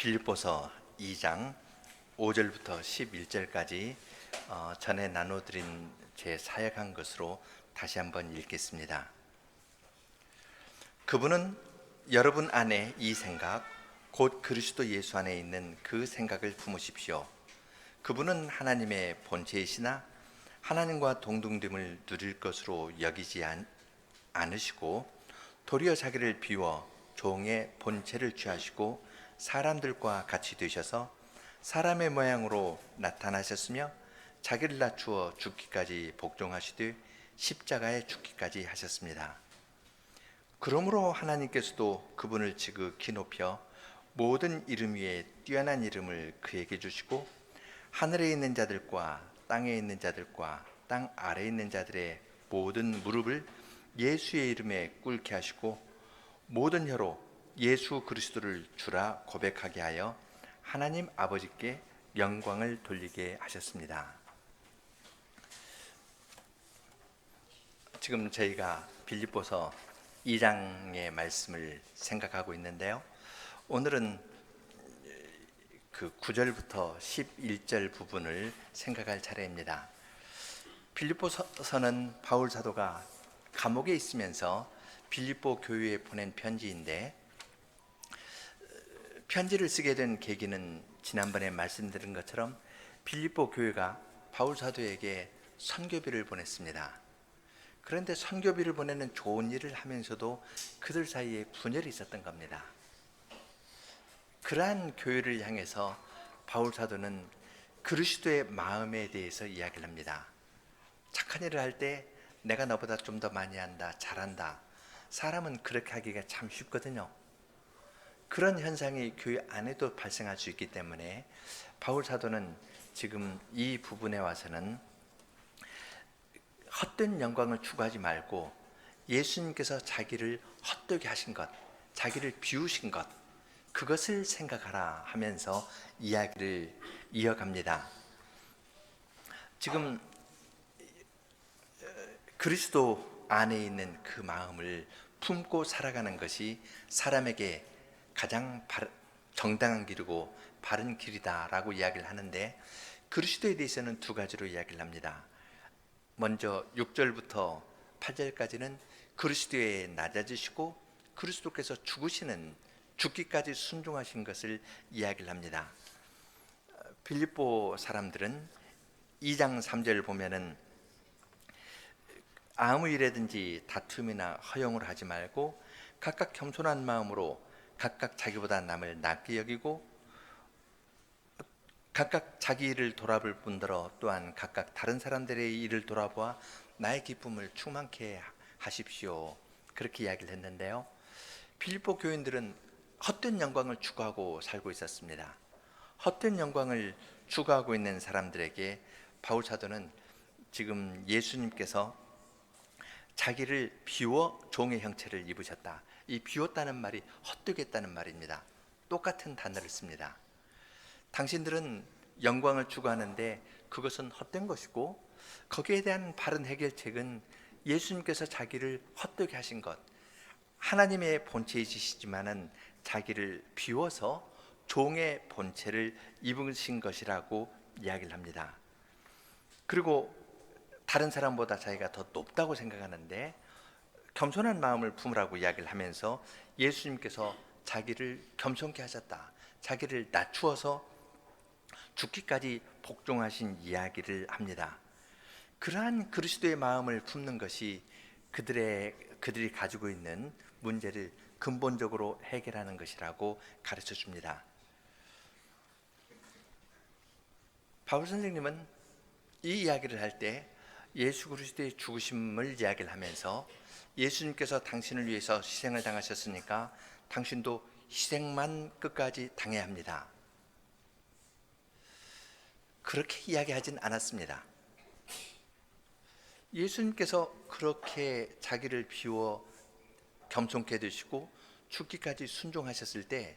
빌립보서 2장 5절부터 11절까지 전에 나눠드린 제 사역한 것으로 다시 한번 읽겠습니다. 그분은 여러분 안에 이 생각, 곧 그리스도 예수 안에 있는 그 생각을 품으십시오. 그분은 하나님의 본체이시나 하나님과 동등됨을 누릴 것으로 여기지 않으시고 도리어 자기를 비워 종의 본체를 취하시고 사람들과 같이 되셔서 사람의 모양으로 나타나셨으며 자기를 낮추어 죽기까지 복종하시되 십자가에 죽기까지 하셨습니다. 그러므로 하나님께서도 그분을 지극히 높여 모든 이름 위에 뛰어난 이름을 그에게 주시고 하늘에 있는 자들과 땅에 있는 자들과 땅 아래에 있는 자들의 모든 무릎을 예수의 이름에 꿇게 하시고 모든 혀로 예수 그리스도를 주라 고백하게 하여 하나님 아버지께 영광을 돌리게 하셨습니다. 지금 저희가 빌립보서 2장의 말씀을 생각하고 있는데요. 오늘은 그 9절부터 11절 부분을 생각할 차례입니다. 빌립보서는 바울 사도가 감옥에 있으면서 빌립보 교회에 보낸 편지인데, 편지를 쓰게 된 계기는 지난번에 말씀드린 것처럼 빌립보 교회가 바울 사도에게 선교비를 보냈습니다. 그런데 선교비를 보내는 좋은 일을 하면서도 그들 사이에 분열이 있었던 겁니다. 그러한 교회를 향해서 바울 사도는 그리스도의 마음에 대해서 이야기를 합니다. 착한 일을 할 때 내가 너보다 좀 더 많이 한다, 잘한다. 사람은 그렇게 하기가 참 쉽거든요. 그런 현상이 교회 안에도 발생할 수 있기 때문에 바울 사도는 지금 이 부분에 와서는 헛된 영광을 추구하지 말고 예수님께서 자기를 헛되게 하신 것, 자기를 비우신 것, 그것을 생각하라 하면서 이야기를 이어갑니다. 지금 그리스도 안에 있는 그 마음을 품고 살아가는 것이 사람에게 가장 정당한 길이고 바른 길이다라고 이야기를 하는데, 그리스도에 대해서는 두 가지로 이야기를 합니다. 먼저 6절부터 8절까지는 그리스도에 낮아지시고 그리스도께서 죽기까지 순종하신 것을 이야기를 합니다. 빌립보 사람들은 2장 3절을 보면은 아무 일에든지 다툼이나 허용을 하지 말고 각각 겸손한 마음으로 각각 자기보다 남을 낮게 여기고 각각 자기 일을 돌아볼 뿐더러 또한 각각 다른 사람들의 일을 돌아보아 나의 기쁨을 충만케 하십시오. 그렇게 이야기를 했는데요. 빌립보 교인들은 헛된 영광을 추구하고 살고 있었습니다. 헛된 영광을 추구하고 있는 사람들에게 바울 사도는 지금 예수님께서 자기를 비워 종의 형체를 입으셨다. 이 비웠다는 말이 헛되게 했다는 말입니다. 똑같은 단어를 씁니다. 당신들은 영광을 추구하는데 그것은 헛된 것이고, 거기에 대한 바른 해결책은 예수님께서 자기를 헛되게 하신 것, 하나님의 본체이시지만은 자기를 비워서 종의 본체를 입으신 것이라고 이야기를 합니다. 그리고 다른 사람보다 자기가 더 높다고 생각하는데 겸손한 마음을 품으라고 이야기를 하면서 예수님께서 자기를 겸손케 하셨다, 자기를 낮추어서 죽기까지 복종하신 이야기를 합니다. 그러한 그리스도의 마음을 품는 것이 그들이 가지고 있는 문제를 근본적으로 해결하는 것이라고 가르쳐 줍니다. 바울 선생님은 이 이야기를 할 때 예수 그리스도의 죽으심을 이야기를 하면서 예수님께서 당신을 위해서 희생을 당하셨으니까 당신도 희생만 끝까지 당해야 합니다, 그렇게 이야기하진 않았습니다. 예수님께서 그렇게 자기를 비워 겸손케 되시고 죽기까지 순종하셨을 때,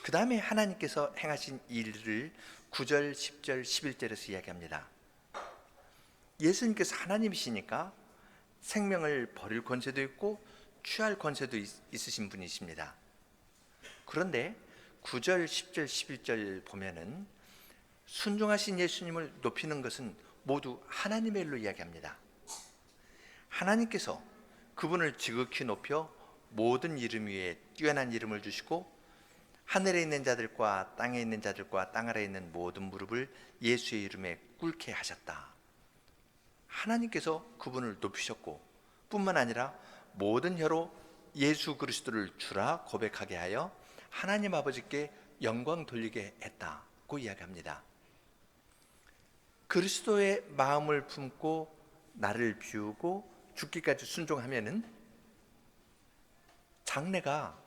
그 다음에 하나님께서 행하신 일을 9절, 10절, 11절에서 이야기합니다. 예수님께서 하나님이시니까 생명을 버릴 권세도 있고 취할 권세도 있으신 분이십니다. 그런데 9절, 10절, 11절 보면은 순종하신 예수님을 높이는 것은 모두 하나님의 일로 이야기합니다. 하나님께서 그분을 지극히 높여 모든 이름 위에 뛰어난 이름을 주시고 하늘에 있는 자들과 땅에 있는 자들과 땅 아래에 있는 모든 무릎을 예수의 이름에 꿇게 하셨다. 하나님께서 그분을 높이셨고 뿐만 아니라 모든 혀로 예수 그리스도를 주라 고백하게 하여 하나님 아버지께 영광 돌리게 했다고 이야기합니다. 그리스도의 마음을 품고 나를 비우고 죽기까지 순종하면은 장래가,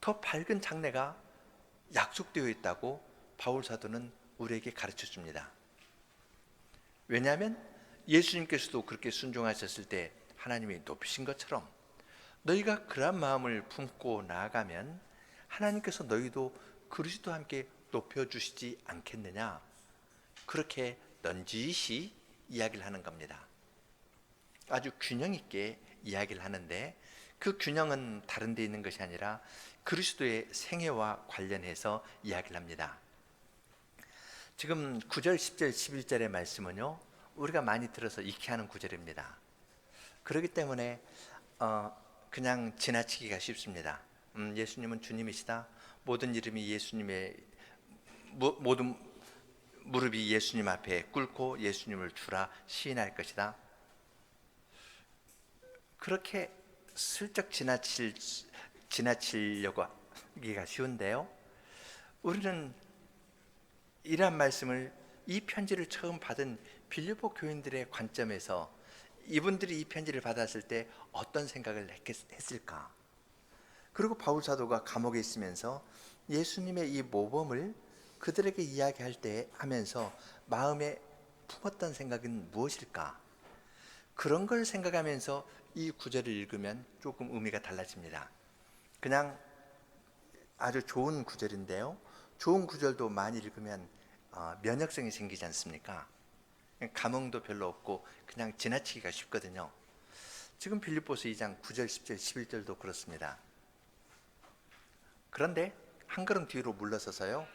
더 밝은 장래가 약속되어 있다고 바울 사도는 우리에게 가르쳐 줍니다. 왜냐하면 예수님께서도 그렇게 순종하셨을 때 하나님이 높이신 것처럼 너희가 그러한 마음을 품고 나아가면 하나님께서 너희도 그리스도와 함께 높여주시지 않겠느냐, 그렇게 넌지시 이야기를 하는 겁니다. 아주 균형 있게 이야기를 하는데 그 균형은 다른 데 있는 것이 아니라 그리스도의 생애와 관련해서 이야기를 합니다. 지금 9절, 10절, 11절의 말씀은요, 우리가 많이 들어서 익히하는 구절입니다. 그렇기 때문에 그냥 지나치기가 쉽습니다. 예수님은 주님이시다. 모든 이름이 예수님의 모든 무릎이 예수님 앞에 꿇고 예수님을 주라 시인할 것이다. 그렇게 슬쩍 지나치려고 하기가 쉬운데요. 우리는 이러한 말씀을, 이 편지를 처음 받은 빌립보 교인들의 관점에서 이분들이 이 편지를 받았을 때 어떤 생각을 했을까? 그리고 바울 사도가 감옥에 있으면서 예수님의 이 모범을 그들에게 이야기할 때 하면서 마음에 품었던 생각은 무엇일까? 그런 걸 생각하면서 이 구절을 읽으면 조금 의미가 달라집니다. 그냥 아주 좋은 구절인데요, 좋은 구절도 많이 읽으면 면역성이 생기지 않습니까? 감흥도 별로 없고 그냥 지나치기가 쉽거든요. 지금 빌립보서 2장 9절, 10절, 11절도 그렇습니다. 그런데 한 걸음 뒤로 물러서서요,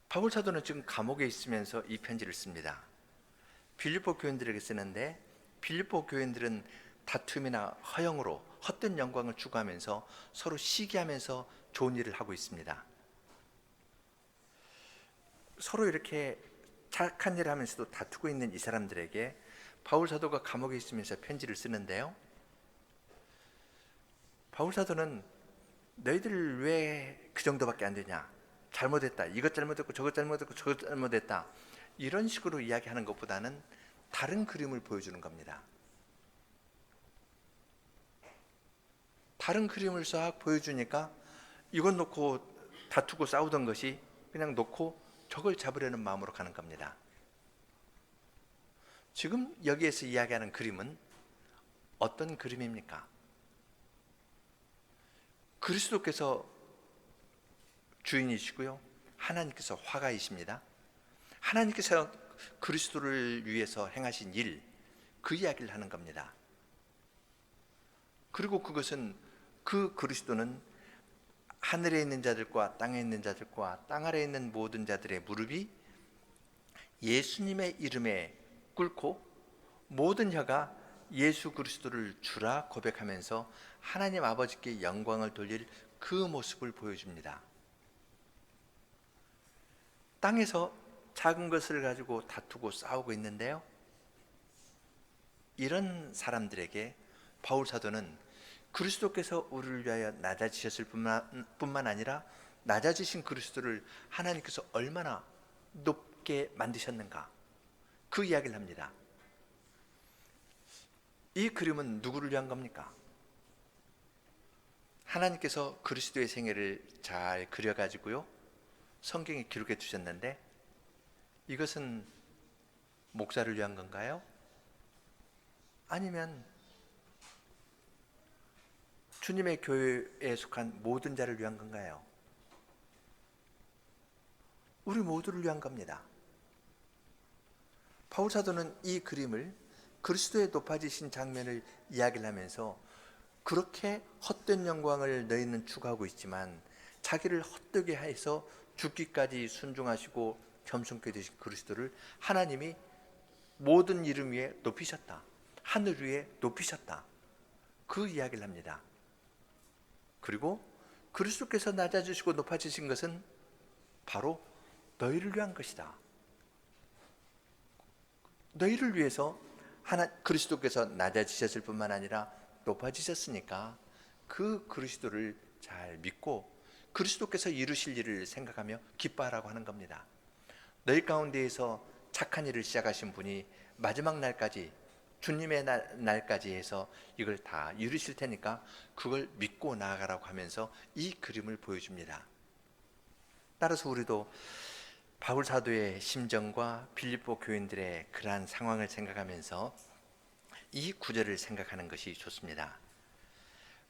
바울 사도는 지금 감옥에 있으면서 이 편지를 씁니다. 빌립보 교인들에게 쓰는데, 빌립보 교인들은 다툼이나 허영으로 헛된 영광을 추구하면서 서로 시기하면서 좋은 일을 하고 있습니다. 서로 이렇게 착한 일을 하면서도 다투고 있는 이 사람들에게 바울 사도가 감옥에 있으면서 편지를 쓰는데요, 바울 사도는 너희들 왜 그 정도밖에 안 되냐, 잘못했다, 이것 잘못했고 저것 잘못했고 저것 잘못했다, 이런 식으로 이야기하는 것보다는 다른 그림을 보여주는 겁니다. 다른 그림을 싹 보여주니까 이건 놓고 다투고 싸우던 것이 그냥 놓고 저걸 잡으려는 마음으로 가는 겁니다. 지금 여기에서 이야기하는 그림은 어떤 그림입니까? 그리스도께서 주인이시고요, 하나님께서 화가이십니다. 하나님께서 그리스도를 위해서 행하신 일, 그 이야기를 하는 겁니다. 그리고 그것은, 그 그리스도는 하늘에 있는 자들과 땅에 있는 자들과 땅 아래에 있는 모든 자들의 무릎이 예수님의 이름에 꿇고 모든 혀가 예수 그리스도를 주라 고백하면서 하나님 아버지께 영광을 돌릴 그 모습을 보여줍니다. 땅에서 작은 것을 가지고 다투고 싸우고 있는데요, 이런 사람들에게 바울 사도는 그리스도께서 우리를 위하여 낮아지셨을 뿐만 아니라 낮아지신 그리스도를 하나님께서 얼마나 높게 만드셨는가, 그 이야기를 합니다. 이 그림은 누구를 위한 겁니까? 하나님께서 그리스도의 생애를 잘 그려가지고요, 성경에 기록해 두셨는데, 이것은 목사를 위한 건가요? 아니면 주님의 교회에 속한 모든 자를 위한 건가요? 우리 모두를 위한 겁니다. 바울 사도는 이 그림을, 그리스도의 높아지신 장면을 이야기를 하면서 그렇게 헛된 영광을 너희는 추구하고 있지만 자기를 헛되게 해서 죽기까지 순종하시고 겸손케 되신 그리스도를 하나님이 모든 이름 위에 높이셨다. 하늘 위에 높이셨다. 그 이야기를 합니다. 그리고 그리스도께서 낮아지시고 높아지신 것은 바로 너희를 위한 것이다. 너희를 위해서 그리스도께서 낮아지셨을 뿐만 아니라 높아지셨으니까 그 그리스도를 잘 믿고 그리스도께서 이루실 일을 생각하며 기뻐하라고 하는 겁니다. 너희 가운데에서 착한 일을 시작하신 분이 마지막 날까지, 주님의 날까지 해서 이걸 다 이루실 테니까 그걸 믿고 나아가라고 하면서 이 그림을 보여줍니다. 따라서 우리도 바울 사도의 심정과 빌립보 교인들의 그러한 상황을 생각하면서 이 구절을 생각하는 것이 좋습니다.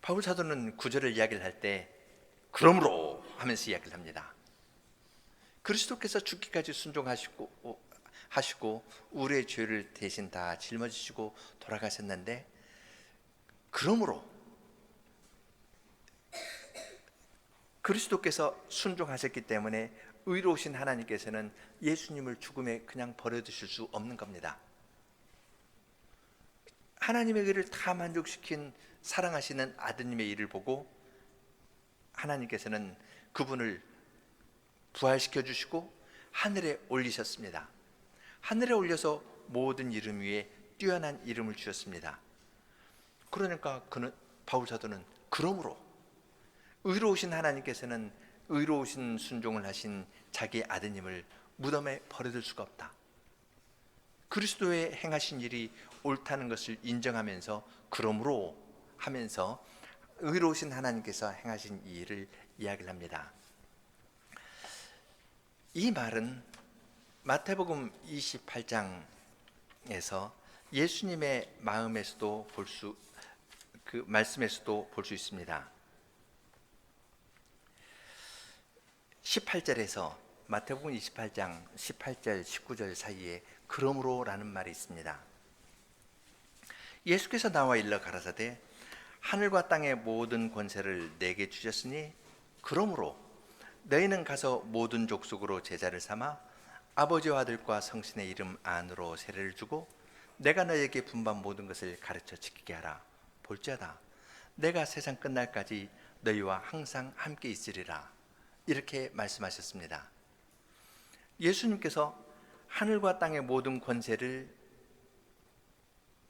바울 사도는 구절을 이야기를 할 때 그러므로 하면서 이야기를 합니다. 그리스도께서 죽기까지 순종하시고 우리의 죄를 대신 다 짊어지시고 돌아가셨는데, 그러므로 그리스도께서 순종하셨기 때문에 의로우신 하나님께서는 예수님을 죽음에 그냥 버려두실 수 없는 겁니다. 하나님의 의를 다 만족시킨 사랑하시는 아드님의 일을 보고 하나님께서는 그분을 부활시켜 주시고 하늘에 올리셨습니다. 하늘에 올려서 모든 이름 위에 뛰어난 이름을 주셨습니다. 그러니까 바울 사도는 그러므로 의로우신 하나님께서는 의로우신 순종을 하신 자기 아드님을 무덤에 버려둘 수가 없다. 그리스도의 행하신 일이 옳다는 것을 인정하면서 그러므로 하면서 의로우신 하나님께서 행하신 이 일을 이야기를 합니다. 이 말은 마태복음 28장에서 예수님의 마음에서도 그 말씀에서도 볼 수 있습니다. 18절에서 마태복음 28장 18절 19절 사이에 그러므로라는 말이 있습니다. 예수께서 나와 일러 가라사대 하늘과 땅의 모든 권세를 내게 주셨으니 그러므로 너희는 가서 모든 족속으로 제자를 삼아 아버지와 아들과 성신의 이름 안으로 세례를 주고 내가 너희에게 분반 모든 것을 가르쳐 지키게 하라. 볼지어다 내가 세상 끝날까지 너희와 항상 함께 있으리라. 이렇게 말씀하셨습니다. 예수님께서 하늘과 땅의 모든 권세를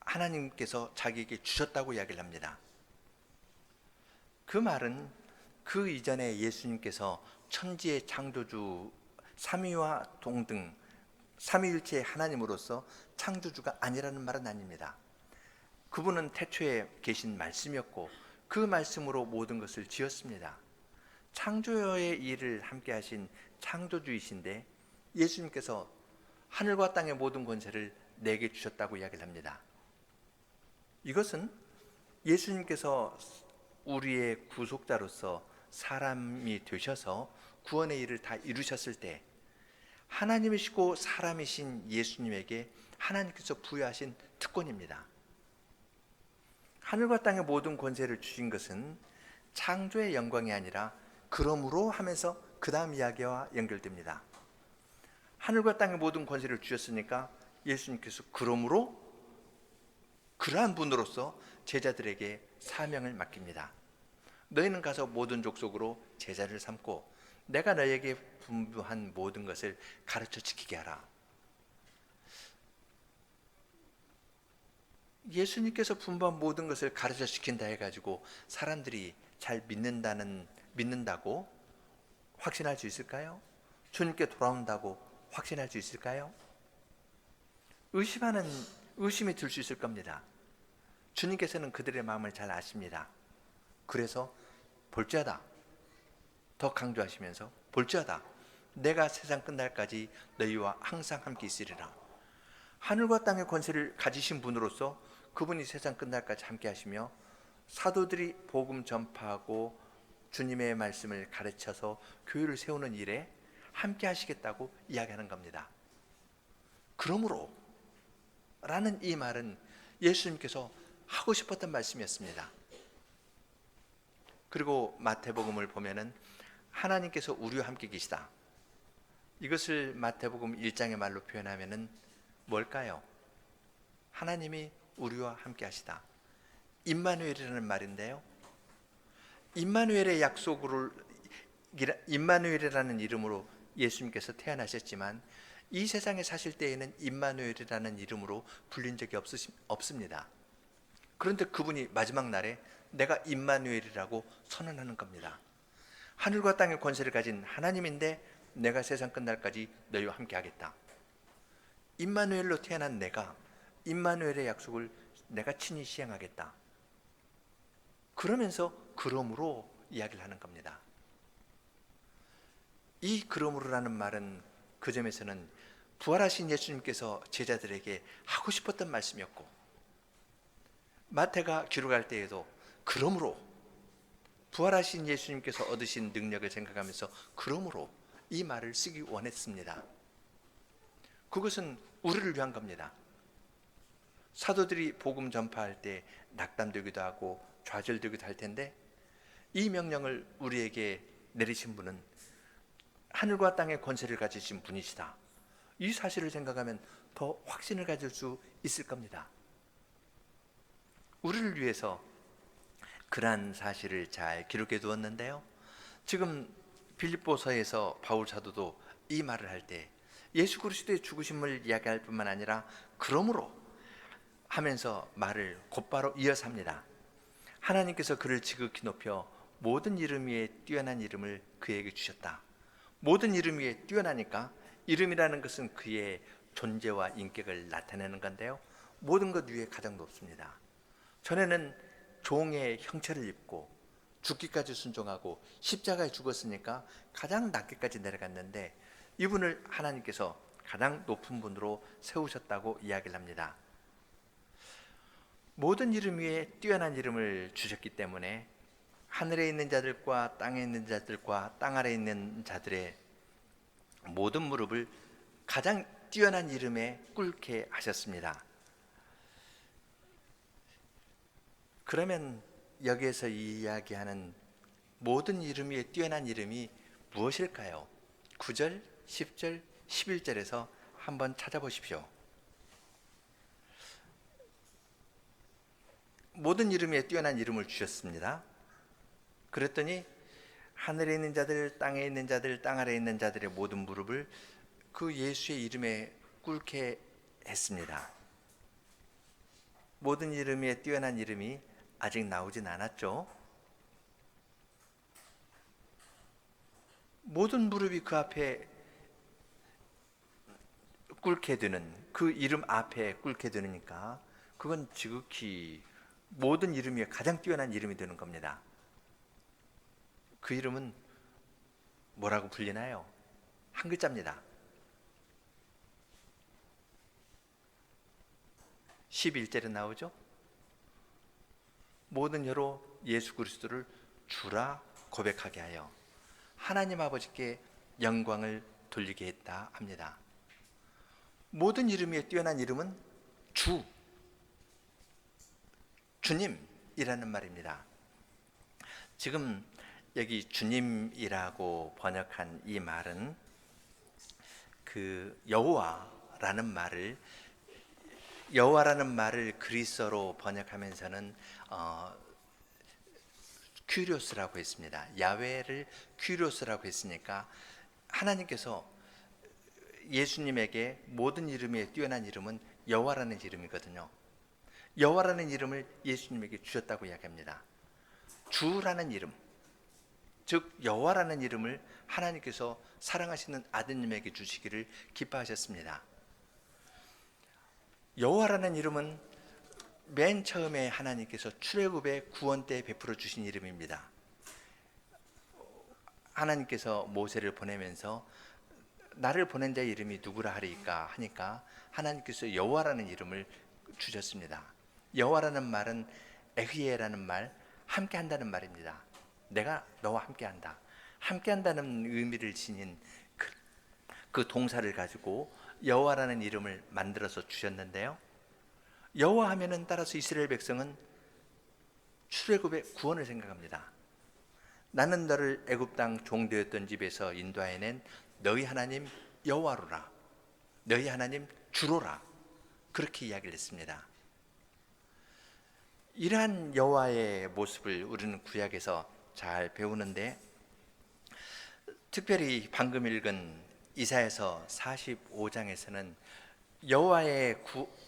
하나님께서 자기에게 주셨다고 이야기를 합니다. 그 말은 그 이전에 예수님께서 천지의 창조주 삼위와 동등 삼위일체의 하나님으로서 창조주가 아니라는 말은 아닙니다. 그분은 태초에 계신 말씀이었고 그 말씀으로 모든 것을 지었습니다. 창조의 일을 함께 하신 창조주이신데 예수님께서 하늘과 땅의 모든 권세를 내게 주셨다고 이야기를 합니다. 이것은 예수님께서 우리의 구속자로서 사람이 되셔서 구원의 일을 다 이루셨을 때 하나님이시고 사람이신 예수님에게 하나님께서 부여하신 특권입니다. 하늘과 땅의 모든 권세를 주신 것은 창조의 영광이 아니라 그러므로 하면서 그 다음 이야기와 연결됩니다. 하늘과 땅의 모든 권세를 주셨으니까 예수님께서 그러므로 그러한 분으로서 제자들에게 사명을 맡깁니다. 너희는 가서 모든 족속으로 제자를 삼고 내가 너희에게 분부한 모든 것을 가르쳐 지키게 하라. 예수님께서 분부한 모든 것을 가르쳐 지킨다 해가지고 사람들이 잘 믿는다고 확신할 수 있을까요? 주님께 돌아온다고 확신할 수 있을까요? 의심이 들 수 있을 겁니다. 주님께서는 그들의 마음을 잘 아십니다. 그래서 볼지어다 더 강조하시면서 볼지어다 내가 세상 끝날까지 너희와 항상 함께 있으리라. 하늘과 땅의 권세를 가지신 분으로서 그분이 세상 끝날까지 함께 하시며 사도들이 복음 전파하고 주님의 말씀을 가르쳐서 교회를 세우는 일에 함께 하시겠다고 이야기하는 겁니다. 그러므로 라는 이 말은 예수님께서 하고 싶었던 말씀이었습니다. 그리고 마태복음을 보면은 하나님께서 우리와 함께 계시다. 이것을 마태복음 1장의 말로 표현하면은 뭘까요? 하나님이 우리와 함께 하시다. 임마누엘이라는 말인데요. 임마누엘의 약속을 임마누엘이라는 이름으로 예수님께서 태어나셨지만 이 세상에 사실 때에는 임마누엘이라는 이름으로 불린 적이 없습니다. 그런데 그분이 마지막 날에 내가 임마누엘이라고 선언하는 겁니다. 하늘과 땅의 권세를 가진 하나님인데 내가 세상 끝날까지 너희와 함께 하겠다. 임마누엘로 태어난 내가 임마누엘의 약속을 내가 친히 시행하겠다. 그러면서 그러므로 이야기를 하는 겁니다. 이 그러므로라는 말은 그 점에서는 부활하신 예수님께서 제자들에게 하고 싶었던 말씀이었고, 마태가 기록할 때에도 그러므로 부활하신 예수님께서 얻으신 능력을 생각하면서 그러므로 이 말을 쓰기 원했습니다. 그것은 우리를 위한 겁니다. 사도들이 복음 전파할 때 낙담되기도 하고 좌절되기도 할 텐데 이 명령을 우리에게 내리신 분은 하늘과 땅의 권세를 가지신 분이시다. 이 사실을 생각하면 더 확신을 가질 수 있을 겁니다. 우리를 위해서 그러한 사실을 잘 기록해 두었는데요. 지금 빌립보서에서 바울 사도도 이 말을 할 때 예수 그리스도의 죽으심을 이야기할 뿐만 아니라 그러므로 하면서 말을 곧바로 이어서 합니다. 하나님께서 그를 지극히 높여 모든 이름 위에 뛰어난 이름을 그에게 주셨다. 모든 이름 위에 뛰어나니까 이름이라는 것은 그의 존재와 인격을 나타내는 건데요. 모든 것 위에 가장 높습니다. 전에는 종의 형체를 입고 죽기까지 순종하고 십자가에 죽었으니까 가장 낮게까지 내려갔는데 이분을 하나님께서 가장 높은 분으로 세우셨다고 이야기를 합니다. 모든 이름 위에 뛰어난 이름을 주셨기 때문에 하늘에 있는 자들과 땅에 있는 자들과 땅 아래에 있는 자들의 모든 무릎을 가장 뛰어난 이름에 꿇게 하셨습니다. 그러면 여기에서 이야기하는 모든 이름 위에 뛰어난 이름이 무엇일까요? 9절, 10절, 11절에서 한번 찾아보십시오. 모든 이름 위에 뛰어난 이름을 주셨습니다. 그랬더니 하늘에 있는 자들, 땅에 있는 자들, 땅 아래에 있는 자들의 모든 무릎을 그 예수의 이름에 꿇게 했습니다. 모든 이름 위에 뛰어난 이름이 아직 나오진 않았죠. 모든 무릎이 그 앞에 꿇게 되는, 그 이름 앞에 꿇게 되니까 그건 지극히 모든 이름 위에 가장 뛰어난 이름이 되는 겁니다. 그 이름은 뭐라고 불리나요? 한 글자입니다. 11절에 나오죠. 모든 혀로 예수 그리스도를 주라 고백하게 하여 하나님 아버지께 영광을 돌리게 했다 합니다. 모든 이름 위에 뛰어난 이름은 주님이라는 말입니다. 지금 여기 주님이라고 번역한 이 말은 그 여호와라는 말을 그리스어로 번역하면서는 큐리오스라고 했습니다. 야훼를 큐리오스라고 했으니까 하나님께서 예수님에게 모든 이름 위에 뛰어난 이름은 여호와라는 이름이거든요. 여호와라는 이름을 예수님에게 주셨다고 이야기합니다. 주라는 이름, 즉 여호와라는 이름을 하나님께서 사랑하시는 아드님에게 주시기를 기뻐하셨습니다. 여호와라는 이름은 맨 처음에 하나님께서 출애굽의 구원 때 베풀어 주신 이름입니다. 하나님께서 모세를 보내면서 나를 보낸 자의 이름이 누구라 하리까 하니까 하나님께서 여호와라는 이름을 주셨습니다. 여호와라는 말은 에흐예라는 말, 함께 한다는 말입니다. 내가 너와 함께 한다. 함께 한다는 의미를 지닌 그 동사를 가지고 여호와라는 이름을 만들어서 주셨는데요. 여호와 하면은 따라서 이스라엘 백성은 출애굽의 구원을 생각합니다. 나는 너를 애굽 땅 종되었던 집에서 인도하여낸 너희 하나님 여호와로라. 너희 하나님 주로라. 그렇게 이야기를 했습니다. 이러한 여호와의 모습을 우리는 구약에서 잘 배우는데, 특별히 방금 읽은 이사야서 45장에서는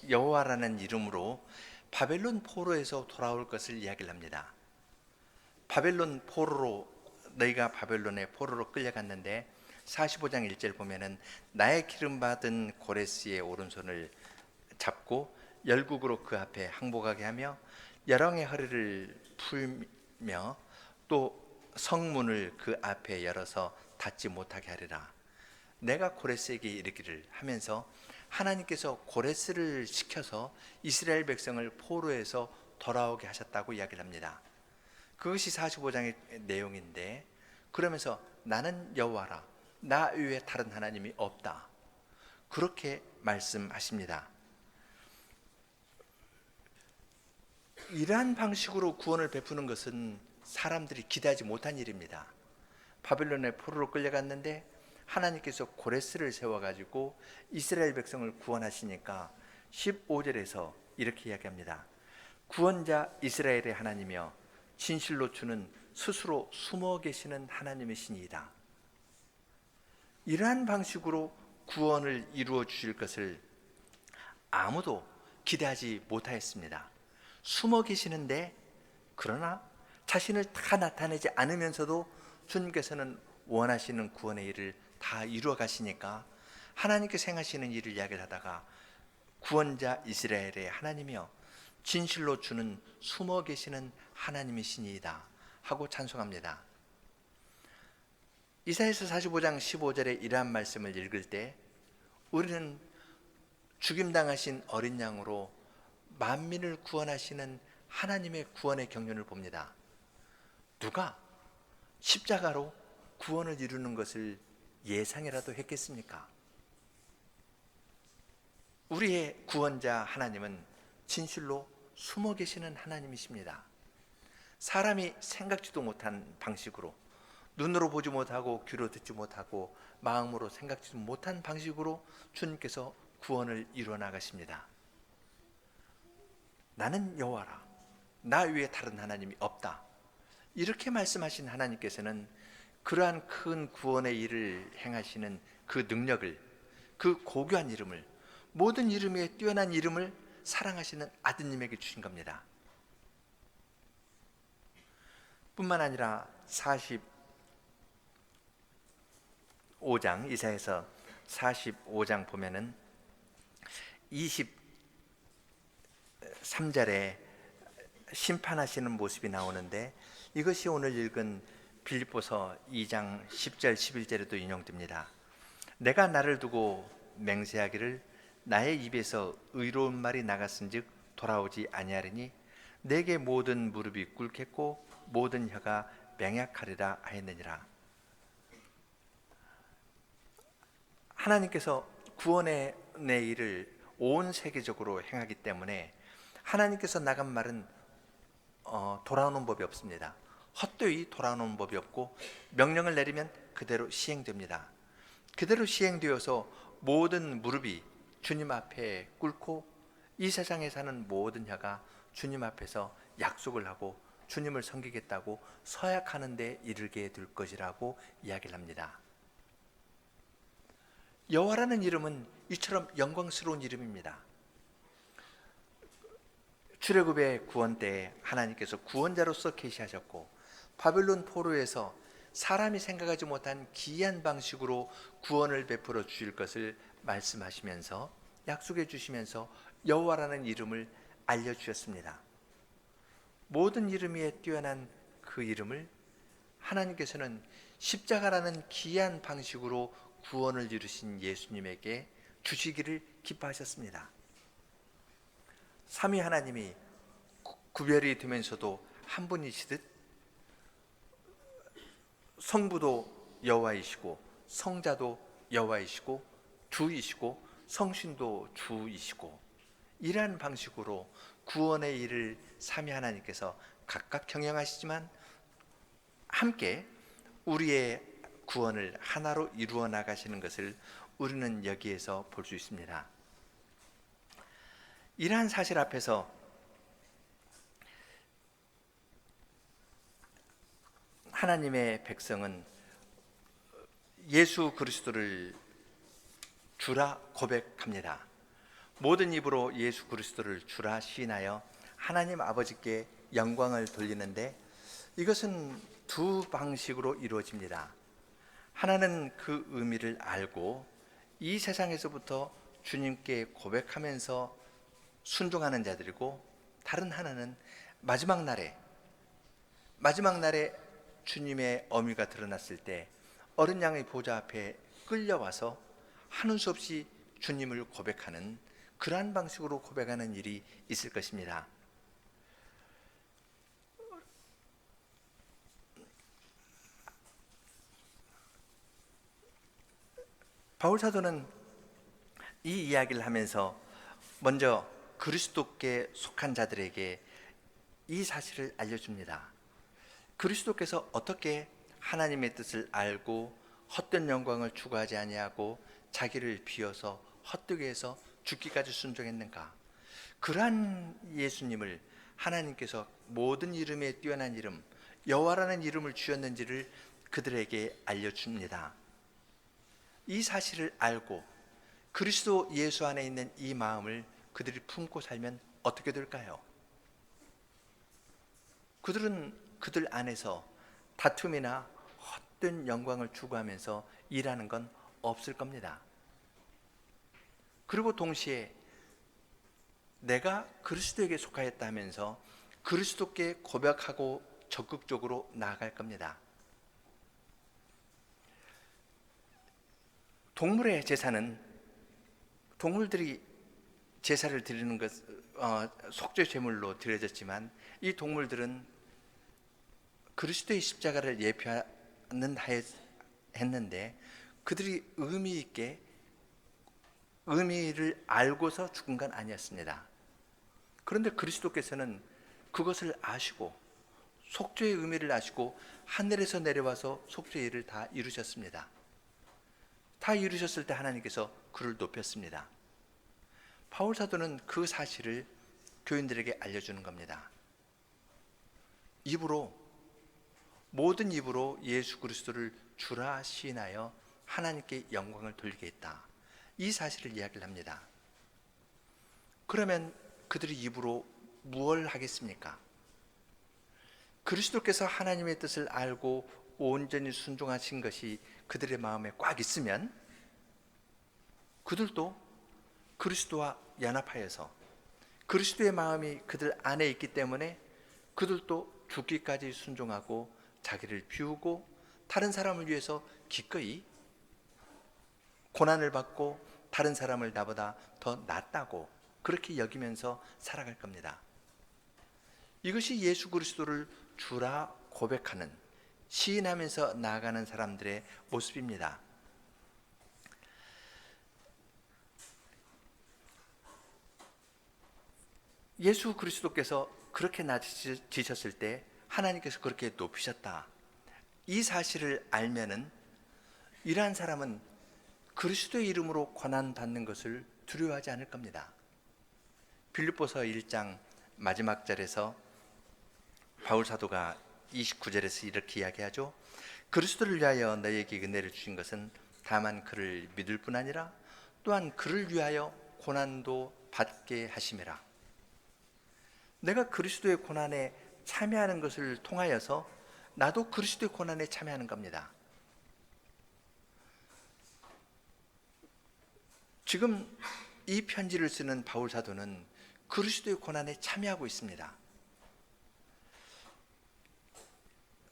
여호와라는 이름으로 바벨론 포로에서 돌아올 것을 이야기를 합니다. 바벨론 포로로, 너희가 바벨론의 포로로 끌려갔는데 45장 1절 보면은 나의 기름 받은 고레스의 오른손을 잡고 열국으로 그 앞에 항복하게 하며 열왕의 허리를 풀며 또 성문을 그 앞에 열어서 닫지 못하게 하리라. 내가 고레스에게 이르기를 하면서 하나님께서 고레스를 시켜서 이스라엘 백성을 포로에서 돌아오게 하셨다고 이야기를 합니다. 그것이 45장의 내용인데, 그러면서 나는 여호와라, 나 외에 다른 하나님이 없다, 그렇게 말씀하십니다. 이러한 방식으로 구원을 베푸는 것은 사람들이 기대하지 못한 일입니다. 바벨론의 포로로 끌려갔는데 하나님께서 고레스를 세워가지고 이스라엘 백성을 구원하시니까 15절에서 이렇게 이야기합니다. 구원자 이스라엘의 하나님이여 진실로 주는 스스로 숨어 계시는 하나님이시니이다. 이러한 방식으로 구원을 이루어 주실 것을 아무도 기대하지 못하였습니다. 숨어 계시는데, 그러나 자신을 다 나타내지 않으면서도 주님께서는 원하시는 구원의 일을 다 이루어 가시니까 하나님께서 행하시는 일을 이야기를 하다가 구원자 이스라엘의 하나님이여 진실로 주는 숨어 계시는 하나님이시니이다 하고 찬송합니다. 이사야서 45장 15절에 이러한 말씀을 읽을 때 우리는 죽임당하신 어린 양으로 만민을 구원하시는 하나님의 구원의 경륜을 봅니다. 누가 십자가로 구원을 이루는 것을 예상이라도 했겠습니까? 우리의 구원자 하나님은 진실로 숨어 계시는 하나님이십니다. 사람이 생각지도 못한 방식으로, 눈으로 보지 못하고 귀로 듣지 못하고 마음으로 생각지도 못한 방식으로 주님께서 구원을 이루어 나가십니다. 나는 여호와라, 나 외에 다른 하나님이 없다, 이렇게 말씀하신 하나님께서는 그러한 큰 구원의 일을 행하시는 그 능력을, 그 고귀한 이름을, 모든 이름에 뛰어난 이름을 사랑하시는 아드님에게 주신 겁니다. 뿐만 아니라 45장, 이사야서 45장 보면은 23절에 심판하시는 모습이 나오는데, 이것이 오늘 읽은 빌립보서 2장 10절 11절에도 인용됩니다. 내가 나를 두고 맹세하기를 나의 입에서 의로운 말이 나갔은즉 돌아오지 아니하리니 내게 모든 무릎이 꿇겠고 모든 혀가 맹약하리라 하였느니라. 하나님께서 구원의 일을 온 세계적으로 행하기 때문에 하나님께서 나간 말은 돌아오는 법이 없습니다. 헛되이 돌아오는 법이 없고 명령을 내리면 그대로 시행됩니다. 그대로 시행되어서 모든 무릎이 주님 앞에 꿇고 이 세상에 사는 모든 혀가 주님 앞에서 약속을 하고 주님을 섬기겠다고 서약하는 데 이르게 될 것이라고 이야기를 합니다. 여호와라는 이름은 이처럼 영광스러운 이름입니다. 출애굽의 구원 때 하나님께서 구원자로서 계시하셨고 바벨론 포로에서 사람이 생각하지 못한 기이한 방식으로 구원을 베풀어 주실 것을 말씀하시면서 약속해 주시면서 여호와라는 이름을 알려주셨습니다. 모든 이름 위에 뛰어난 그 이름을 하나님께서는 십자가라는 기이한 방식으로 구원을 이루신 예수님에게 주시기를 기뻐하셨습니다. 삼위 하나님이 구별이 되면서도 한 분이시듯 성부도 여호와이시고 성자도 여호와이시고 주이시고 성신도 주이시고, 이러한 방식으로 구원의 일을 삼위 하나님께서 각각 경영하시지만 함께 우리의 구원을 하나로 이루어 나가시는 것을 우리는 여기에서 볼 수 있습니다. 이러한 사실 앞에서 하나님의 백성은 예수 그리스도를 주라 고백합니다. 모든 입으로 예수 그리스도를 주라 시인하여 하나님 아버지께 영광을 돌리는데, 이것은 두 방식으로 이루어집니다. 하나는 그 의미를 알고 이 세상에서부터 주님께 고백하면서 순종하는 자들이고, 다른 하나는 마지막 날에 주님의 어미가 드러났을 때 어린 양의 보좌 앞에 끌려와서 하는 수 없이 주님을 고백하는, 그러한 방식으로 고백하는 일이 있을 것입니다. 바울 사도는 이 이야기를 하면서 먼저 그리스도께 속한 자들에게 이 사실을 알려줍니다. 그리스도께서 어떻게 하나님의 뜻을 알고 헛된 영광을 추구하지 아니하고 자기를 비워서 헛되게 해서 죽기까지 순종했는가? 그러한 예수님을 하나님께서 모든 이름에 뛰어난 이름 여호와라는 이름을 주었는지를 그들에게 알려줍니다. 이 사실을 알고 그리스도 예수 안에 있는 이 마음을 그들이 품고 살면 어떻게 될까요? 그들은 그들 안에서 다툼이나 헛된 영광을 추구하면서 일하는 건 없을 겁니다. 그리고 동시에 내가 그리스도에게 속하였다 하면서 그리스도께 고백하고 적극적으로 나아갈 겁니다. 동물의 제사는 동물들이 제사를 드리는 것, 속죄 제물로 드려졌지만, 이 동물들은 그리스도의 십자가를 예표하는 했는데 그들이 의미 있게 의미를 알고서 죽은 건 아니었습니다. 그런데 그리스도께서는 그것을 아시고 속죄의 의미를 아시고 하늘에서 내려와서 속죄의 일을 다 이루셨습니다. 다 이루셨을 때 하나님께서 그를 높였습니다. 바울 사도는 그 사실을 교인들에게 알려주는 겁니다. 모든 입으로 예수 그리스도를 주라 시인하여 하나님께 영광을 돌리게 했다, 이 사실을 이야기를 합니다. 그러면 그들이 입으로 무엇을 하겠습니까? 그리스도께서 하나님의 뜻을 알고 온전히 순종하신 것이 그들의 마음에 꽉 있으면 그들도 그리스도와 연합하여서, 그리스도의 마음이 그들 안에 있기 때문에 그들도 죽기까지 순종하고 자기를 비우고 다른 사람을 위해서 기꺼이 고난을 받고 다른 사람을 나보다 더 낫다고 그렇게 여기면서 살아갈 겁니다. 이것이 예수 그리스도를 주라 고백하는, 시인하면서 나아가는 사람들의 모습입니다. 예수 그리스도께서 그렇게 낮으셨을 때 하나님께서 그렇게 높이셨다, 이 사실을 알면은 이러한 사람은 그리스도의 이름으로 고난받는 것을 두려워하지 않을 겁니다. 빌립보서 1장 마지막 절에서 바울 사도가 29절에서 이렇게 이야기하죠. 그리스도를 위하여 너희에게 은혜를 주신 것은 다만 그를 믿을 뿐 아니라 또한 그를 위하여 고난도 받게 하심이라. 내가 그리스도의 고난에 참여하는 것을 통하여서 나도 그리스도의 고난에 참여하는 겁니다. 지금 이 편지를 쓰는 바울 사도는 그리스도의 고난에 참여하고 있습니다.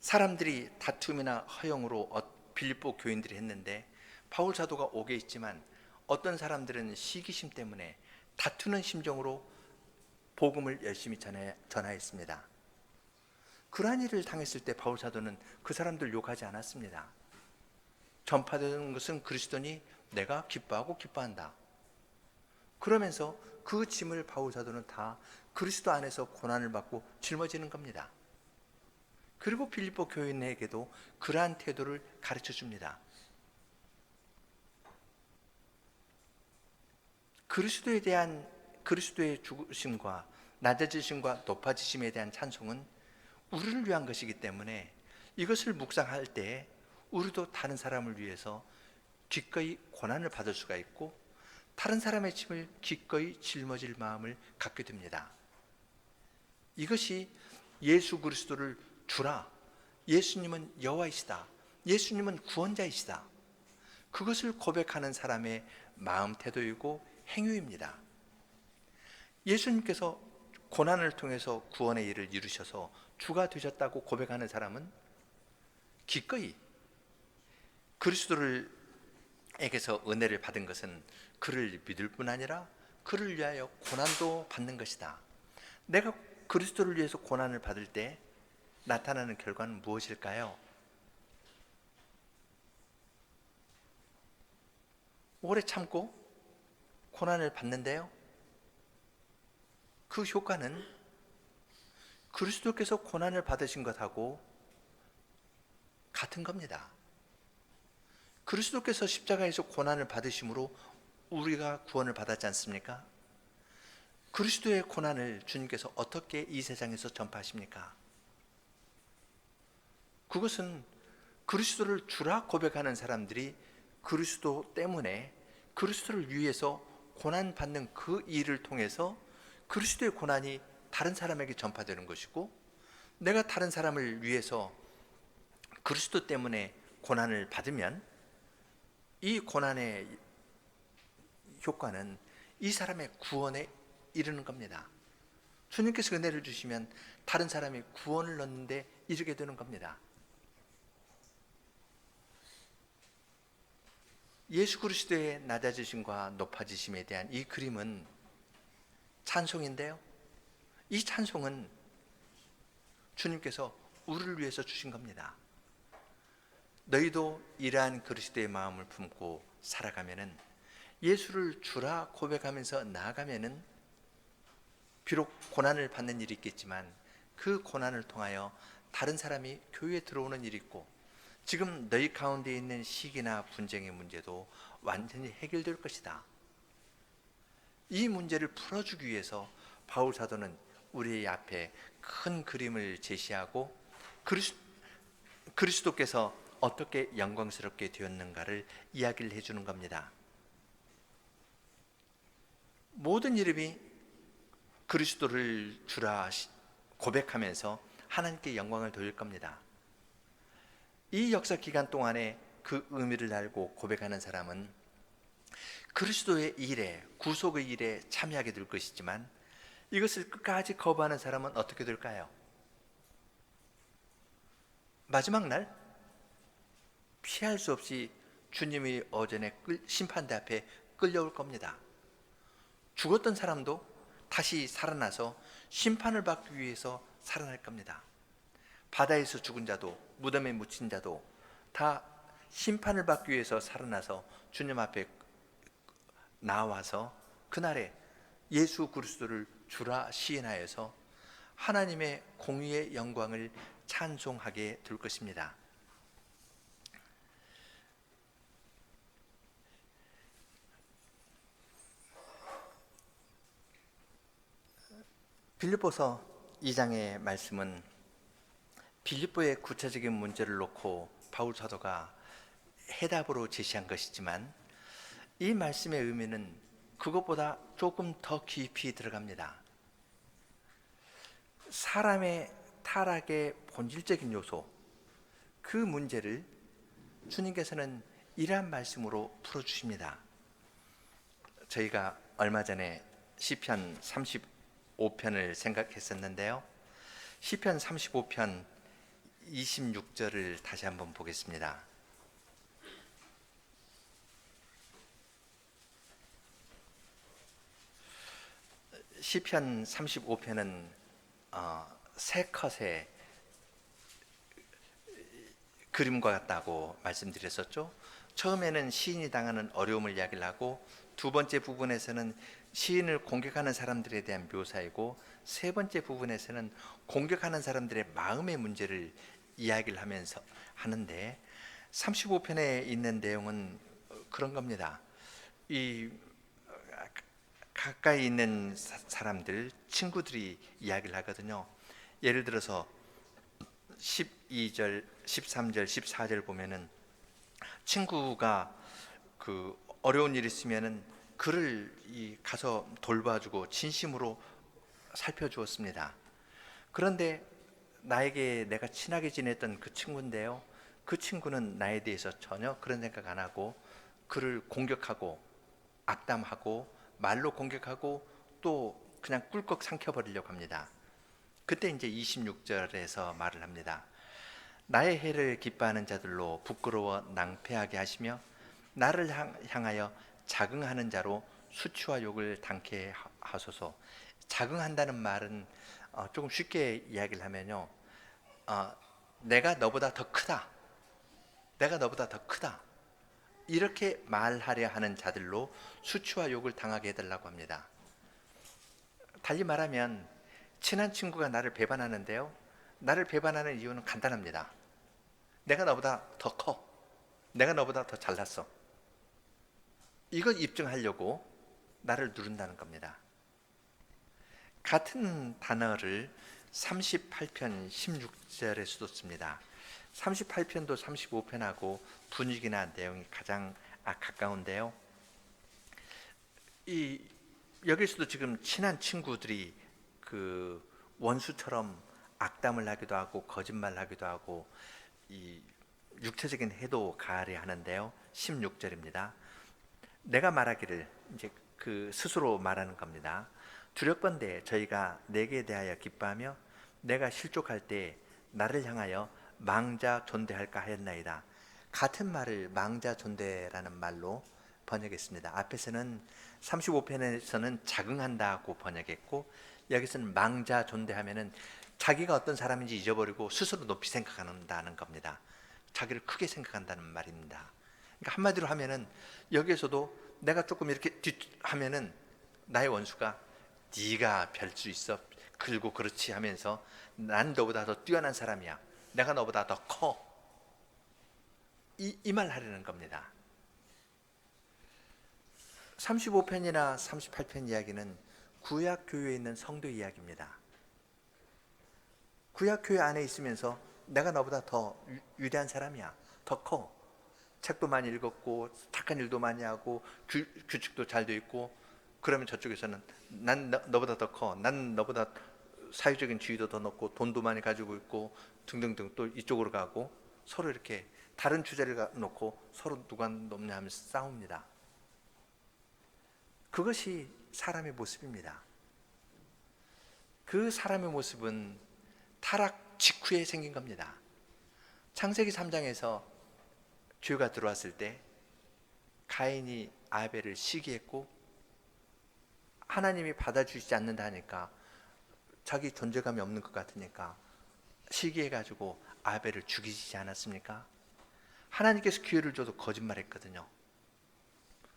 사람들이 다툼이나 허용으로 빌립보 교인들이 했는데 바울 사도가 옥에 있지만 어떤 사람들은 시기심 때문에 다투는 심정으로 복음을 열심히 전하였습니다. 그러한 일을 당했을 때 바울 사도는 그 사람들 욕하지 않았습니다. 전파되는 것은 그리스도니 내가 기뻐하고 기뻐한다. 그러면서 그 짐을 바울 사도는 다 그리스도 안에서 고난을 받고 짊어지는 겁니다. 그리고 빌립보 교인에게도 그러한 태도를 가르쳐 줍니다. 그리스도의 죽으심과 낮아지심과 높아지심에 대한 찬송은 우리를 위한 것이기 때문에 이것을 묵상할 때 우리도 다른 사람을 위해서 기꺼이 고난을 받을 수가 있고 다른 사람의 짐을 기꺼이 짊어질 마음을 갖게 됩니다. 이것이 예수 그리스도를 주라, 예수님은 여호와이시다, 예수님은 구원자이시다, 그것을 고백하는 사람의 마음 태도이고 행위입니다. 예수님께서 고난을 통해서 구원의 일을 이루셔서 주가 되셨다고 고백하는 사람은 기꺼이 그리스도에게서 은혜를 받은 것은 그를 믿을 뿐 아니라 그를 위하여 고난도 받는 것이다. 내가 그리스도를 위해서 고난을 받을 때 나타나는 결과는 무엇일까요? 오래 참고 고난을 받는데요, 그 효과는 그리스도께서 고난을 받으신 것하고 같은 겁니다. 그리스도께서 십자가에서 고난을 받으심으로 우리가 구원을 받았지 않습니까? 그리스도의 고난을 주님께서 어떻게 이 세상에서 전파하십니까? 그것은 그리스도를 주라 고백하는 사람들이 그리스도 때문에 그리스도를 위해서 고난받는 그 일을 통해서 그리스도의 고난이 다른 사람에게 전파되는 것이고, 내가 다른 사람을 위해서 그리스도 때문에 고난을 받으면 이 고난의 효과는 이 사람의 구원에 이르는 겁니다. 주님께서 은혜를 주시면 다른 사람이 구원을 얻는데 이르게 되는 겁니다. 예수 그리스도의 낮아지심과 높아지심에 대한 이 그림은 찬송인데요, 이 찬송은 주님께서 우리를 위해서 주신 겁니다. 너희도 이러한 그리스도의 마음을 품고 살아가면은, 예수를 주라 고백하면서 나아가면은 비록 고난을 받는 일이 있겠지만 그 고난을 통하여 다른 사람이 교회에 들어오는 일이 있고, 지금 너희 가운데 있는 시기나 분쟁의 문제도 완전히 해결될 것이다. 이 문제를 풀어주기 위해서 바울 사도는 우리 앞에 큰 그림을 제시하고 그리스도께서 어떻게 영광스럽게 되었는가를 이야기를 해주는 겁니다. 모든 이름이 그리스도를 주라 고백하면서 하나님께 영광을 돌릴 겁니다. 이 역사 기간 동안에 그 의미를 알고 고백하는 사람은 그리스도의 일에, 구속의 일에 참여하게 될 것이지만, 이것을 끝까지 거부하는 사람은 어떻게 될까요? 마지막 날 피할 수 없이 주님의 어전에 심판대 앞에 끌려올 겁니다. 죽었던 사람도 다시 살아나서 심판을 받기 위해서 살아날 겁니다. 바다에서 죽은 자도 무덤에 묻힌 자도 다 심판을 받기 위해서 살아나서 주님 앞에 나와서 그날에 예수 그리스도를 주라 시인하여서 하나님의 공의의 영광을 찬송하게 될 것입니다. 빌립보서 2장의 말씀은 빌립보의 구체적인 문제를 놓고 바울 사도가 해답으로 제시한 것이지만, 이 말씀의 의미는 그것보다 조금 더 깊이 들어갑니다. 사람의 타락의 본질적인 요소, 그 문제를 주님께서는 이러한 말씀으로 풀어주십니다. 저희가 얼마 전에 시편 35편을 생각했었는데요, 시편 35편 26절을 다시 한번 보겠습니다. 시편 35편은 새 컷의 그림과 같다고 말씀드렸었죠. 처음에는 시인이 당하는 어려움을 이야기를 하고, 두 번째 부분에서는 시인을 공격하는 사람들에 대한 묘사이고, 세 번째 부분에서는 공격하는 사람들의 마음의 문제를 이야기를 하면서 하는데 35편에 있는 내용은 그런 겁니다. 이 가까이 있는 사람들, 친구들이 이야기를 하거든요. 예를 들어서 12절, 13절, 14절 보면은 친구가 그 어려운 일 있으면은 그를 가서 돌봐주고 진심으로 살펴주었습니다. 그런데 나에게 내가 친하게 지냈던 그 친구인데요, 그 친구는 나에 대해서 전혀 그런 생각 안 하고 그를 공격하고 악담하고 말로 공격하고 또 그냥 꿀꺽 삼켜버리려고 합니다. 그때 이제 26절에서 말을 합니다. 나의 해를 기뻐하는 자들로 부끄러워 낭패하게 하시며 나를 향하여 자긍하는 자로 수치와 욕을 당케 하소서. 자긍한다는 말은 조금 쉽게 이야기를 하면요, 내가 너보다 더 크다, 내가 너보다 더 크다, 이렇게 말하려 하는 자들로 수치와 욕을 당하게 해달라고 합니다. 달리 말하면 친한 친구가 나를 배반하는데요, 나를 배반하는 이유는 간단합니다. 내가 너보다 더 커, 내가 너보다 더 잘났어, 이걸 입증하려고 나를 누른다는 겁니다. 같은 단어를 38편 16절에서도 씁니다. 38편도 35편하고 분위기나 내용이 가장 가까운데요, 여기서도 지금 친한 친구들이 그 원수처럼 악담을 하기도 하고 거짓말을 하기도 하고 이 육체적인 해도 가하려 하는데요, 16절입니다. 내가 말하기를, 이제 그 스스로 말하는 겁니다. 두렵건대 저희가 내게 대하여 기뻐하며 내가 실족할 때 나를 향하여 망자 존대할까 하였나이다. 같은 말을 망자 존대라는 말로 번역했습니다. 앞에서는 35편에서는 자긍한다고 번역했고, 여기서는 망자 존대하면은 자기가 어떤 사람인지 잊어버리고 스스로 높이 생각한다는 겁니다. 자기를 크게 생각한다는 말입니다. 그러니까 한마디로 하면은 여기에서도 내가 조금 이렇게 하면은 나의 원수가 네가 별 수 있어, 그리고 그렇지 하면서 난 너보다 더 뛰어난 사람이야, 내가 너보다 더 커, 이 말 하려는 겁니다. 35편이나 38편 이야기는 구약 교회에 있는 성도 이야기입니다. 구약 교회 안에 있으면서 내가 너보다 더 위대한 사람이야, 더 커, 책도 많이 읽었고 착한 일도 많이 하고 규칙도 잘 돼 있고, 그러면 저쪽에서는 난 너보다 더 커, 난 너보다 사회적인 지위도 더 높고 돈도 많이 가지고 있고 등등등, 또 이쪽으로 가고 서로 이렇게 다른 주제를 놓고 서로 누가 높냐 하면서 싸웁니다. 그것이 사람의 모습입니다. 그 사람의 모습은 타락 직후에 생긴 겁니다. 창세기 3장에서 죄가 들어왔을 때 가인이 아벨을 시기했고 하나님이 받아주시지 않는다 하니까 자기 존재감이 없는 것 같으니까 시기해가지고 아벨을 죽이지 않았습니까? 하나님께서 기회를 줘도 거짓말했거든요.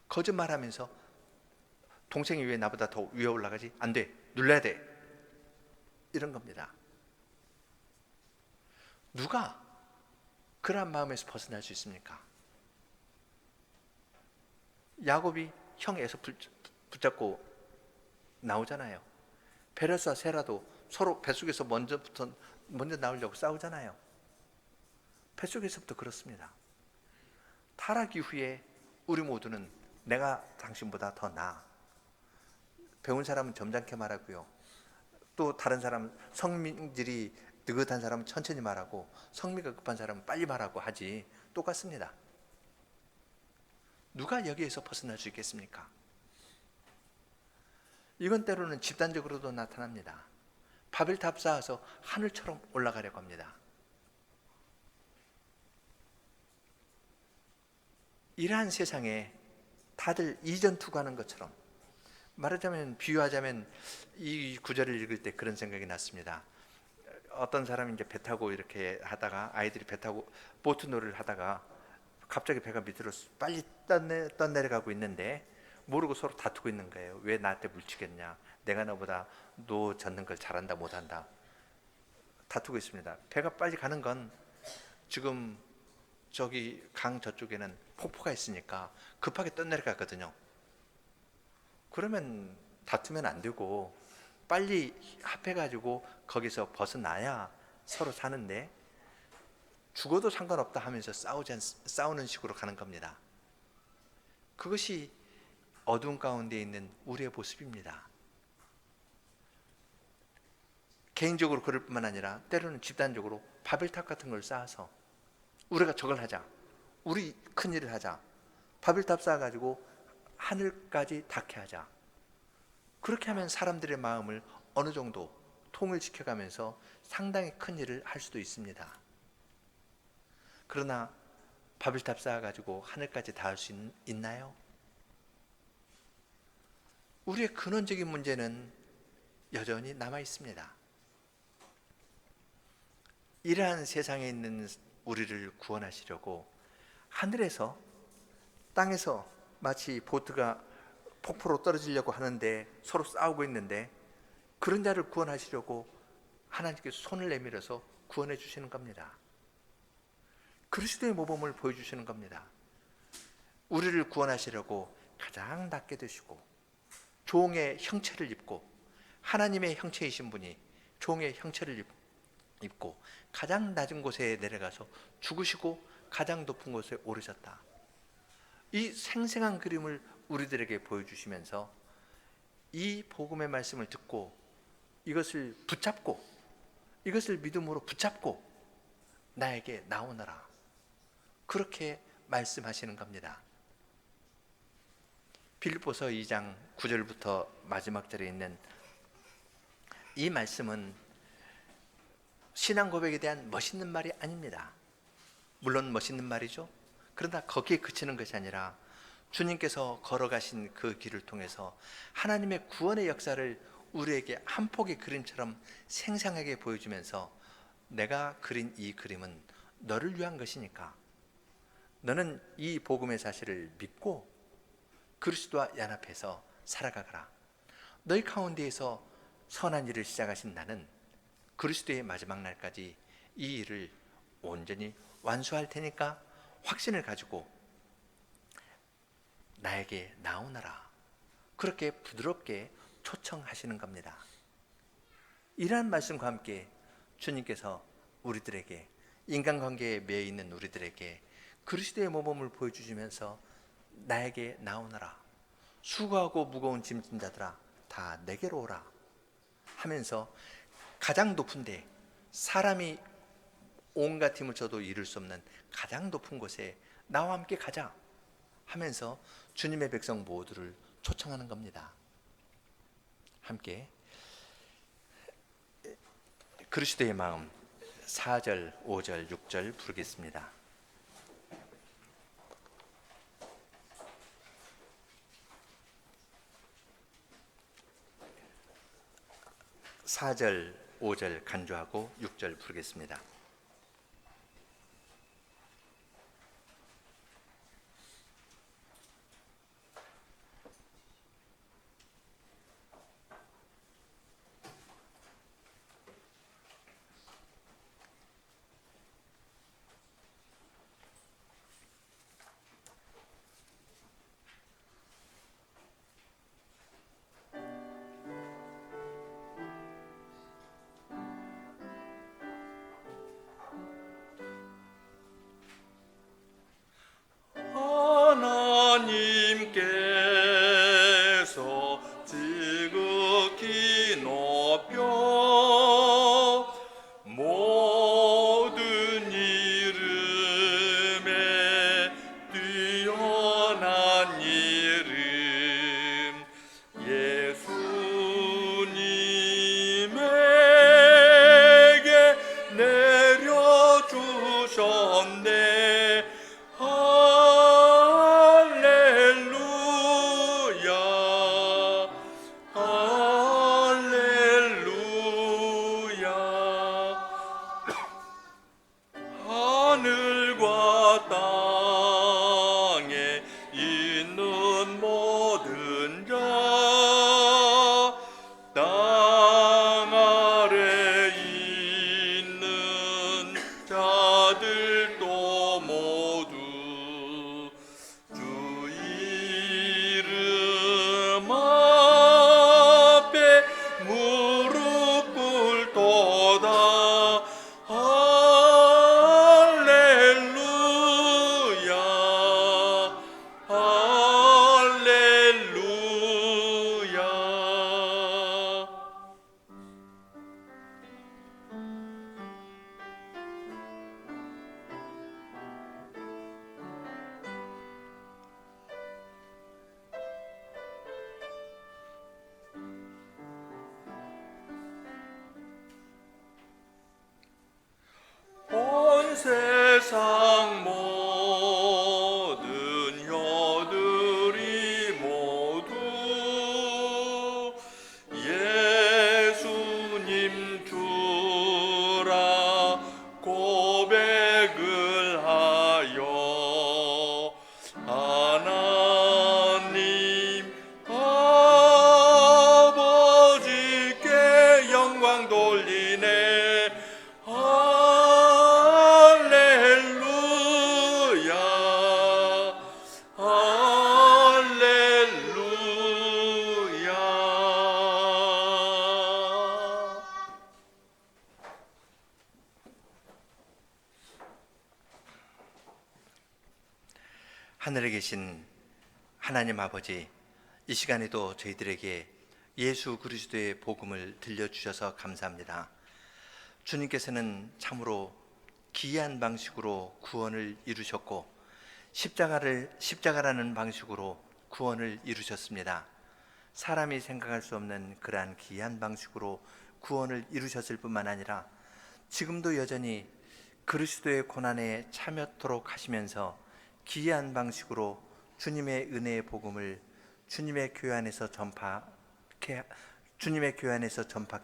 거짓말하면서 동생이 왜 나보다 더 위에 올라가지? 안 돼, 눌러야 돼, 이런 겁니다. 누가 그러한 마음에서 벗어날 수 있습니까? 야곱이 형 에서 붙잡고 나오잖아요. 베레스와 세라도 서로 뱃속에서 먼저 나오려고 싸우잖아요. 뱃속에서부터 그렇습니다. 타락 이후에 우리 모두는 내가 당신보다 더 나아. 배운 사람은 점잖게 말하고요, 또 다른 사람, 성민들이 느긋한 사람은 천천히 말하고 성미가 급한 사람은 빨리 말하고 하지, 똑같습니다. 누가 여기에서 벗어날 수 있겠습니까? 이건 때로는 집단적으로도 나타납니다. 바벨탑 쌓아서 하늘처럼 올라가려고 합니다. 이러한 세상에 다들 이전 투구하는 것처럼, 말하자면, 비유하자면 이 구절을 읽을 때 그런 생각이 났습니다. 어떤 사람이 이제 배 타고 이렇게 하다가, 아이들이 배 타고 보트 놀이를 하다가 갑자기 배가 밑으로 빨리 떠내려가고 있는데 모르고 서로 다투고 있는 거예요. 왜 나한테 물치겠냐, 내가 너보다 노 젓는 걸 잘한다 못한다 다투고 있습니다. 배가 빨리 가는 건 지금 저기 강 저쪽에는 폭포가 있으니까 급하게 떠내려가거든요. 그러면 다투면 안 되고 빨리 합해가지고 거기서 벗어나야 서로 사는데, 죽어도 상관없다 하면서 싸우는 식으로 가는 겁니다. 그것이 어두운 가운데 있는 우리의 모습입니다. 개인적으로 그럴 뿐만 아니라 때로는 집단적으로 바벨탑 같은 걸 쌓아서 우리가 저걸 하자, 우리 큰일을 하자, 바벨탑 쌓아가지고 하늘까지 닿게 하자. 그렇게 하면 사람들의 마음을 어느 정도 통일시켜가면서 상당히 큰일을 할 수도 있습니다. 그러나 바벨탑 쌓아가지고 하늘까지 닿을 수 있나요? 우리의 근원적인 문제는 여전히 남아 있습니다. 이러한 세상에 있는 우리를 구원하시려고 하늘에서, 땅에서 마치 보트가 폭포로 떨어지려고 하는데 서로 싸우고 있는데, 그런 자를 구원하시려고 하나님께서 손을 내밀어서 구원해 주시는 겁니다. 그리스도의 모범을 보여주시는 겁니다. 우리를 구원하시려고 가장 낮게 되시고 종의 형체를 입고, 하나님의 형체이신 분이 종의 형체를 입고 가장 낮은 곳에 내려가서 죽으시고 가장 높은 곳에 오르셨다. 이 생생한 그림을 우리들에게 보여주시면서 이 복음의 말씀을 듣고 이것을 붙잡고, 이것을 믿음으로 붙잡고 나에게 나오너라, 그렇게 말씀하시는 겁니다. 빌립보서 2장 9절부터 마지막 절에 있는 이 말씀은 신앙 고백에 대한 멋있는 말이 아닙니다. 물론 멋있는 말이죠. 그러나 거기에 그치는 것이 아니라 주님께서 걸어가신 그 길을 통해서 하나님의 구원의 역사를 우리에게 한 폭의 그림처럼 생생하게 보여주면서, 내가 그린 이 그림은 너를 위한 것이니까 너는 이 복음의 사실을 믿고 그리스도와 연합해서 살아가거라. 너희 가운데에서 선한 일을 시작하신 나는 그리스도의 마지막 날까지 이 일을 온전히 완수할 테니까 확신을 가지고 나에게 나오너라, 그렇게 부드럽게 초청하시는 겁니다. 이러한 말씀과 함께 주님께서 우리들에게, 인간관계에 매여 있는 우리들에게 그리스도의 모범을 보여주시면서 나에게 나오너라, 수고하고 무거운 짐진 자들아 다 내게로 오라 하면서 가장 높은데, 사람이 온갖 힘을 줘도 이룰 수 없는 가장 높은 곳에 나와 함께 가자 하면서 주님의 백성 모두를 초청하는 겁니다. 함께 그리스도의 마음 4절, 5절, 6절 부르겠습니다. 4절, 5절 간주하고 6절 부르겠습니다. 하늘에 계신 하나님 아버지, 이 시간에도 저희들에게 예수 그리스도의 복음을 들려주셔서 감사합니다. 주님께서는 참으로 기이한 방식으로 구원을 이루셨고 십자가라는 방식으로 구원을 이루셨습니다. 사람이 생각할 수 없는 그러한 기이한 방식으로 구원을 이루셨을 뿐만 아니라 지금도 여전히 그리스도의 고난에 참여토록 하시면서 기이한 방식으로 주님의 은혜의 복음을 주님의 교회 안에서 전파케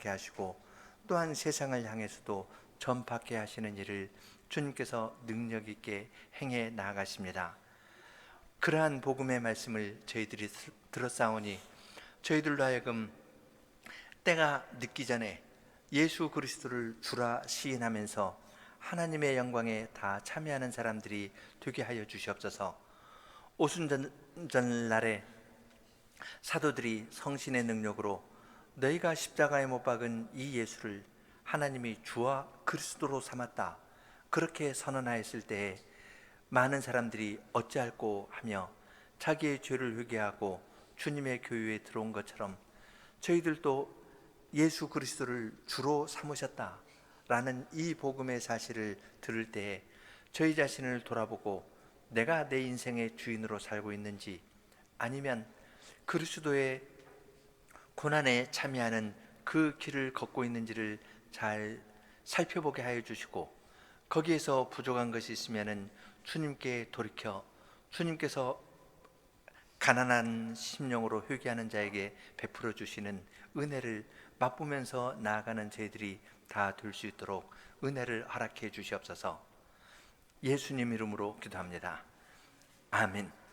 하시고 또한 세상을 향해서도 전파케 하시는 일을 주님께서 능력 있게 행해 나아가십니다. 그러한 복음의 말씀을 저희들이 들었사오니 저희들로 하여금 때가 늦기 전에 예수 그리스도를 주라 시인하면서 하나님의 영광에 다 참여하는 사람들이 되게 하여 주시옵소서. 오순절날에 사도들이 성신의 능력으로 너희가 십자가에 못 박은 이 예수를 하나님이 주와 그리스도로 삼았다, 그렇게 선언하였을 때에 많은 사람들이 어찌할꼬 하며 자기의 죄를 회개하고 주님의 교회에 들어온 것처럼 저희들도 예수 그리스도를 주로 삼으셨다라는 이 복음의 사실을 들을 때에 저희 자신을 돌아보고 내가 내 인생의 주인으로 살고 있는지, 아니면 그리스도의 고난에 참여하는 그 길을 걷고 있는지를 잘 살펴보게 하여 주시고, 거기에서 부족한 것이 있으면 주님께 돌이켜 주님께서 가난한 심령으로 회개하는 자에게 베풀어 주시는 은혜를 맛보면서 나아가는 저희들이 다 될 수 있도록 은혜를 허락해 주시옵소서. 예수님 이름으로 기도합니다. 아멘.